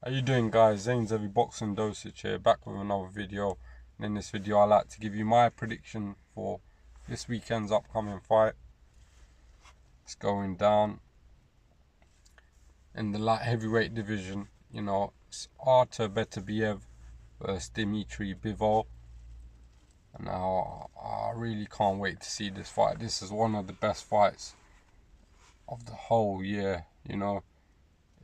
How you doing, guys? Zayn's Heavy Boxing Dosage here, back with another video. And in this video I like to give you my prediction for this weekend's upcoming fight. It's going down in the light heavyweight division. It's Artur Beterbiev versus Dmitry Bivol. And now I really can't wait to see this fight. This is one of the best fights of the whole year,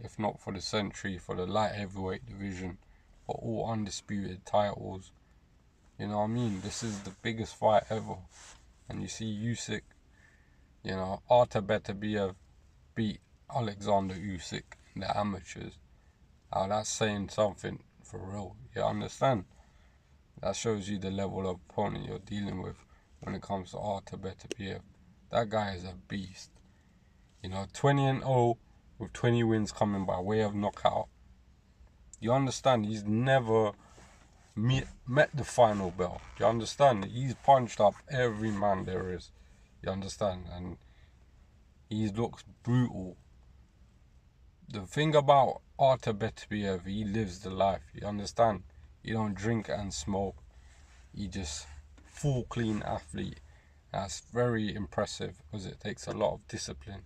if not for the century, for the light heavyweight division, for all undisputed titles. You know what I mean? This is the biggest fight ever. And you see Usyk, Artur Beterbiev beat Alexander Usyk in the amateurs. Now that's saying something for real. You understand? That shows you the level of opponent you're dealing with when it comes to Artur Beterbiev. That guy is a beast. 20-0 with 20 wins coming by way of knockout. You understand? He's never met the final bell. You understand? He's punched up every man there is. You understand? And he looks brutal. The thing about Artur Beterbiev, he lives the life. You understand? He don't drink and smoke. He just full clean athlete. That's very impressive because it takes a lot of discipline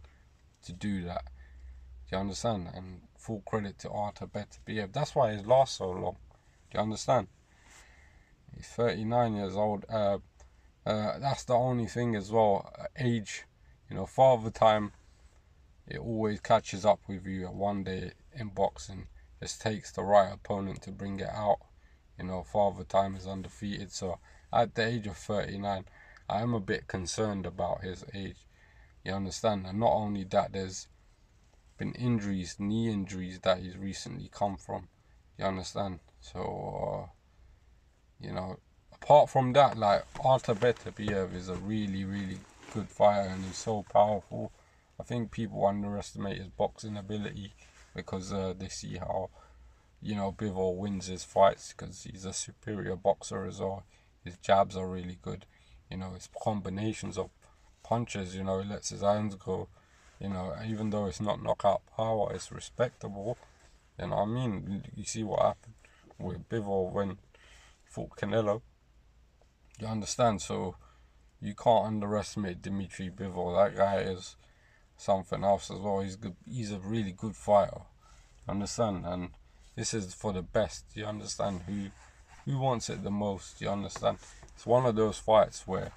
to do that. Do you understand? And full credit to Artur Beterbiev. That's why he's last so long. Do you understand? He's 39 years old. That's the only thing as well. Age, father time, it always catches up with you one day in boxing. Just takes the right opponent to bring it out. Father time is undefeated. So at the age of 39, I am a bit concerned about his age. You understand? And not only that, there's been injuries, knee injuries that he's recently come from. You understand? So, apart from that, like, Artur Beterbiev is a really, really good fighter and he's so powerful. I think people underestimate his boxing ability because they see how, Bivol wins his fights because he's a superior boxer as well. His jabs are really good. His combinations of punches, he lets his hands go. Even though it's not knockout power, it's respectable. You know what I mean? You see what happened with Bivol when he fought Canelo. You understand? So you can't underestimate Dmitry Bivol. That guy is something else as well. He's good. He's a really good fighter. Understand? And this is for the best. You understand? Who wants it the most? You understand? It's one of those fights where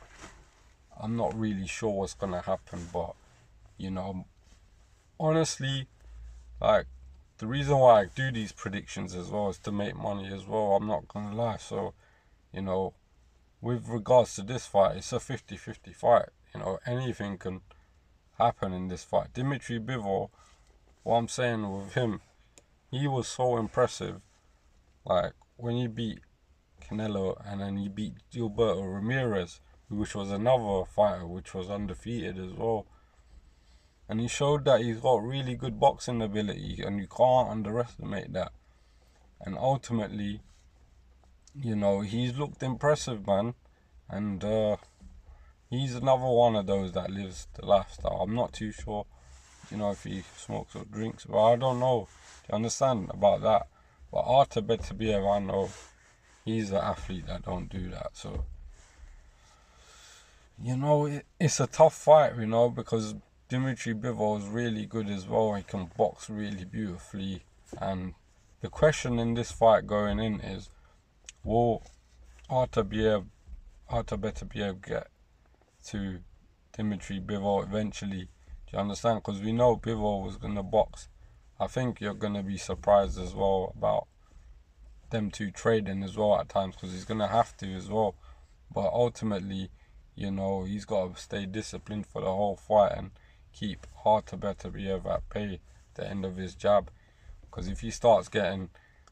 I'm not really sure what's gonna happen, but honestly, like, the reason why I do these predictions as well is to make money as well. I'm not gonna lie. So, with regards to this fight, it's a 50-50 fight. Anything can happen in this fight. Dmitry Bivol, what I'm saying with him, he was so impressive. Like, when he beat Canelo and then he beat Gilberto Ramirez, which was another fighter which was undefeated as well. And he showed that he's got really good boxing ability and you can't underestimate that. And ultimately, he's looked impressive, man. And he's another one of those that lives the lifestyle. I'm not too sure, if he smokes or drinks, but I don't know. Do you understand about that? But Artur Beterbiev, I know he's an athlete that don't do that. So, it's a tough fight, because Dmitry Bivol is really good as well. He can box really beautifully. And the question in this fight going in is, will Artur Beterbiev get to Dmitry Bivol eventually? Do you understand? Because we know Bivol was going to box. I think you're going to be surprised as well about them two trading as well at times, because he's going to have to as well. But ultimately, he's got to stay disciplined for the whole fight and keep Artur Beterbiev at bay at the end of his jab. Because if he starts getting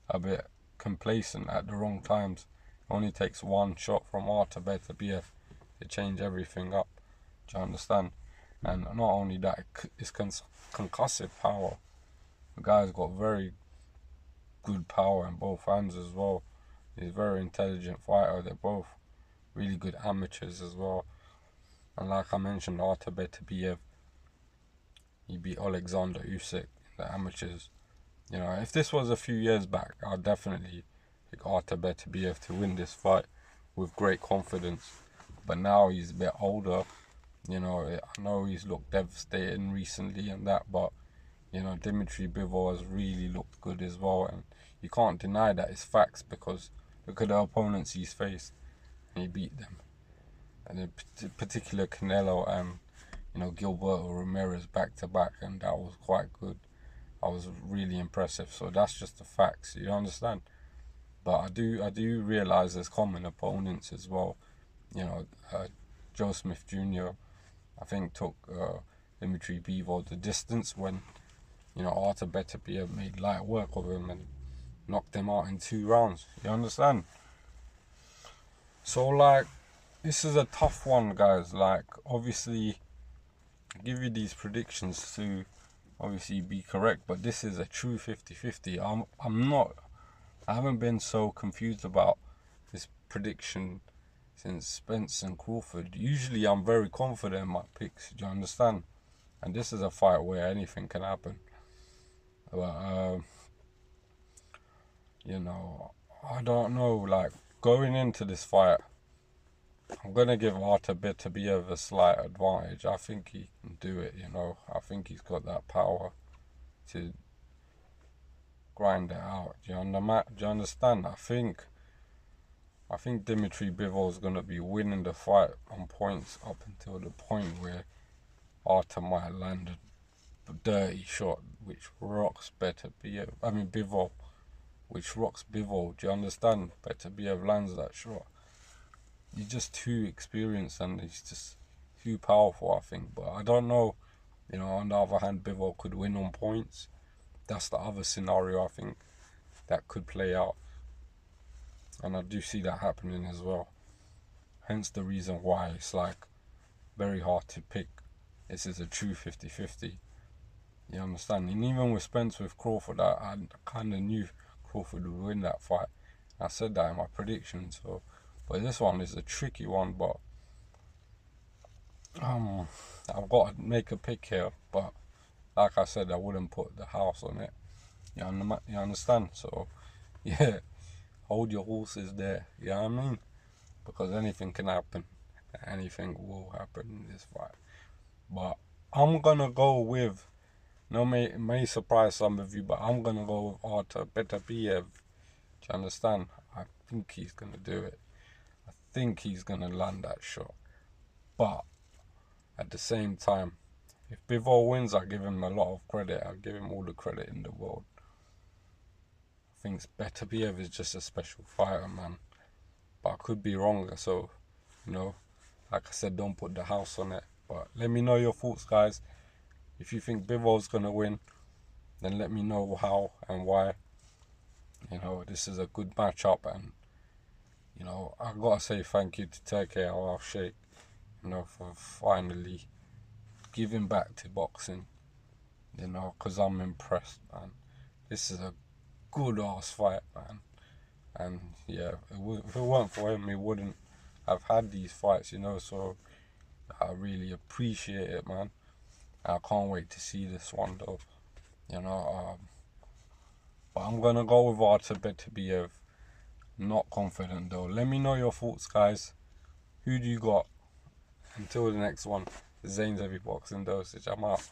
a bit complacent at the wrong times, it only takes one shot from Artur Beterbiev to change everything up. Do you understand? And not only that, it's concussive power. The guy's got very good power in both hands as well. He's a very intelligent fighter. They're both really good amateurs as well. And like I mentioned, Artur Beterbiev, he beat Alexander Usyk in the amateurs. You know, if this was a few years back, I'd definitely pick Artur Beterbiev to win this fight with great confidence. But now he's a bit older. You know, I know he's looked devastating recently and that, but you know, Dmitry Bivol has really looked good as well, and you can't deny that it's facts, because look at the opponents he's faced and he beat them. And in particular Canelo and, you know, Gilberto Ramirez back to back, and that was quite good. That was really impressive. So that's just the facts, you understand? But I do realize there's common opponents as well. You know, Joe Smith Jr. I think took Dmitry Bivol the distance when, you know, Artur Beterbiev made light work of him and knocked him out in 2 rounds. You understand? So, like, this is a tough one, guys. Like, obviously, I give you these predictions to obviously be correct, but this is a true 50-50. I haven't been so confused about this prediction since Spence and Crawford. Usually, I'm very confident in my picks. Do you understand? And this is a fight where anything can happen. But, you know, I don't know, like, going into this fight, I'm going to give Artur Beterbiev a slight advantage. I think he can do it, you know. I think he's got that power to grind it out. Do you understand? I think Dmitry Bivol is going to be winning the fight on points up until the point where Artur might land a dirty shot which rocks Bivol, which rocks Bivol. Do you understand? Beterbiev lands that shot. He's just too experienced and he's just too powerful, I think. But I don't know. You know, on the other hand, Bivol could win on points. That's the other scenario I think that could play out. And I do see that happening as well. Hence the reason why it's like very hard to pick. This is a true 50-50. You understand? And even with Spence with Crawford, I kind of knew Crawford would win that fight. I said that in my prediction. So, but this one is a tricky one. But I've got to make a pick here. But like I said, I wouldn't put the house on it. You understand? So, yeah, hold your horses there. You know what I mean? Because anything can happen. Anything will happen in this fight. But I'm gonna go with. No, may surprise some of you, but I'm gonna go with Artur Beterbiev. Do you understand? I think he's gonna do it. I think he's gonna land that shot. But at the same time, if Bivol wins, I give him a lot of credit. I give him all the credit in the world. I think Beterbiev is just a special fighter, man. But I could be wrong. So, you know, like I said, don't put the house on it. But let me know your thoughts, guys. If you think Bivol's gonna win, then let me know how and why. You know, this is a good matchup, and you know, I gotta say thank you to Turki, our sheikh, you know, for finally giving back to boxing. You know, because I'm impressed, man. This is a good ass fight, man. And yeah, if it weren't for him, he wouldn't have had these fights, you know. So I really appreciate it, man. I can't wait to see this one, though. You know, but I'm gonna go with Artur Beterbiev. Not confident though. Let me know your thoughts, guys. Who do you got? Until the next one, Zayn's Heavy Boxing Dosage. I'm out.